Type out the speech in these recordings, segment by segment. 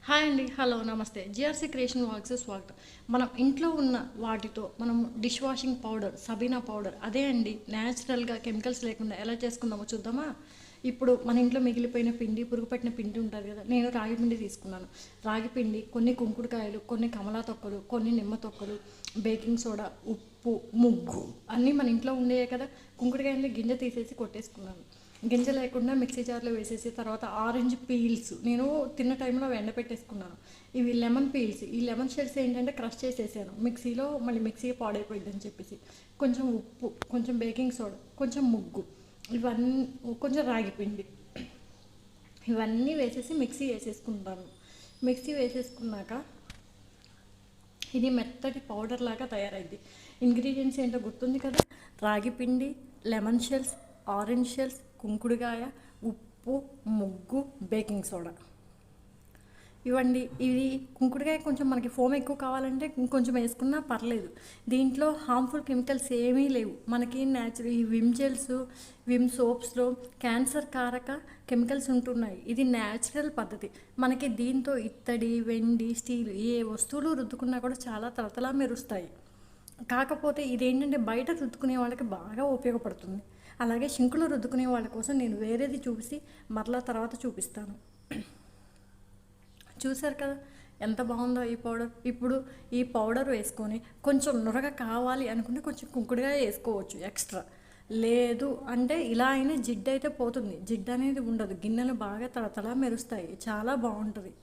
Hi అండి, hello, నమస్తే. GRC creation wax స్వాగతం. మనం ఇంట్లో ఉన్న వాటితో మనం dish washing powder, Sabena powder, అదే అండి న్యాచురల్గా కెమికల్స్ లేకుండా ఎలా చేసుకుందామో చూద్దామా. ఇప్పుడు మన ఇంట్లో మిగిలిపోయిన పిండి, పురుగు పట్టిన పిండి ఉంటుంది కదా, నేను రాగి పిండి తీసుకున్నాను. రాగి పిండి, కొన్ని కుంకుడుకాయలు, కొన్ని కమలా తొక్కలు, కొన్ని నిమ్మ తొక్కలు, బేకింగ్ సోడా, ఉప్పు, ముగ్గు అన్నీ మన ఇంట్లో ఉండేవే కదా. కుంకుడుకాయలు గింజ తీసేసి కొట్టేసుకున్నాను. గింజ లేకుండా మిక్సీ జార్లో వేసేసి, తర్వాత ఆరెంజ్ పీల్స్ నేను తిన్న టైంలో ఎండపెట్టేసుకున్నాను. ఇవి లెమన్ పీల్స్, ఈ లెమన్ షెల్స్ ఏంటంటే క్రష్ చేసేసాను మిక్సీలో, మళ్ళీ మిక్సీ పాడైపోయిందని చెప్పేసి. కొంచెం ఉప్పు, కొంచెం బేకింగ్ సోడా, కొంచెం ముగ్గు, ఇవన్నీ, కొంచెం రాగి పిండి, ఇవన్నీ వేసేసి మిక్సీ వేసేసుకుంటాను. మిక్సీ వేసేసుకున్నాక ఇది మెత్తటి పౌడర్ లాగా తయారైంది. ఇంగ్రీడియంట్స్ ఏంటో గుర్తుంది కదా, రాగి పిండి, లెమన్ షెల్స్, ఆరెంజ్ షెల్స్, కుంకుడుకాయ, ఉప్పు, ముగ్గు, బేకింగ్ సోడా. ఇవ్వండి. ఇది కుంకుడుకాయ కొంచెం మనకి ఫోమ్ ఎక్కువ కావాలంటే ఇంకొంచెం వేసుకున్నా పర్లేదు. దీంట్లో హార్మ్ఫుల్ కెమికల్స్ ఏమీ లేవు. మనకి న్యాచురల్ ఈ విమ్ జెల్స్, విమ్ సోప్స్లో క్యాన్సర్ కారక కెమికల్స్ ఉంటున్నాయి. ఇది న్యాచురల్ పద్ధతి. మనకి దీంతో ఇత్తడి, వెండి, స్టీల్ ఏ వస్తువులు రుద్దుకున్నా కూడా చాలా తలతలా మెరుస్తాయి. కాకపోతే ఇదేంటంటే బయట రుద్దుకునే వాళ్ళకి బాగా ఉపయోగపడుతుంది. అలాగే షింకులో రుద్దుకునే వాళ్ళ కోసం నేను వేరేది చూసి మరలా తర్వాత చూపిస్తాను. చూసారు కదా ఎంత బాగుందో ఈ పౌడర్. ఇప్పుడు ఈ పౌడర్ వేసుకొని కొంచెం నురగ కావాలి అనుకుంటే కొంచెం కుంకుడుగా వేసుకోవచ్చు ఎక్స్ట్రా. లేదు అంటే ఇలా అయినా జిడ్డు అయితే పోతుంది. జిడ్డు అనేది ఉండదు. గిన్నెలు బాగా తడతడా మెరుస్తాయి. చాలా బాగుంటుంది.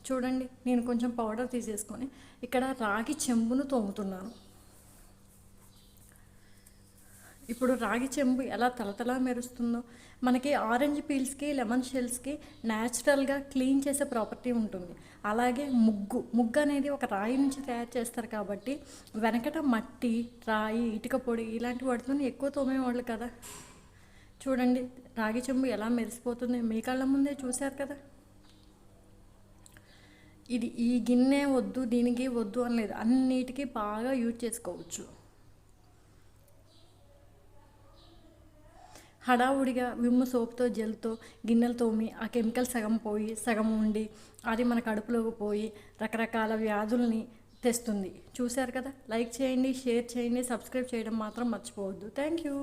చూడండి, నేను కొంచెం పౌడర్ తీసేసుకొని ఇక్కడ రాగి చెంబును తోముతున్నాను. ఇప్పుడు రాగి చెంబు ఎలా తలతలా మెరుస్తుందో, మనకి ఆరెంజ్ పీల్స్కి, లెమన్ షెల్స్కి న్యాచురల్గా క్లీన్ చేసే ప్రాపర్టీ ఉంటుంది. అలాగే ముగ్గు అనేది ఒక రాయి నుంచి తయారు చేస్తారు కాబట్టి వెనకట మట్టి, రాయి, ఇటుక పొడి ఇలాంటి వాటితో ఎక్కువ తోమేవాళ్ళు కదా. చూడండి రాగి చెంబు ఎలా మెరిసిపోతుంది, మీ కళ్ళ ముందే చూశారు కదా. ఇది ఈ గిన్నె వద్దు, దీనికి వద్దు అని లేదు, అన్నిటికీ బాగా యూజ్ చేసుకోవచ్చు. హడావుడిగా విమ్ సోప్తో, జెల్తో గిన్నెలు తోమి ఆ కెమికల్ సగం పోయి సగం ఉండి అది మన కడుపులోకి పోయి రకరకాల వ్యాధుల్ని తెస్తుంది. చూశారు కదా. లైక్ చేయండి, షేర్ చేయండి, సబ్స్క్రైబ్ చేయడం మాత్రం మర్చిపోవద్దు. Thank you.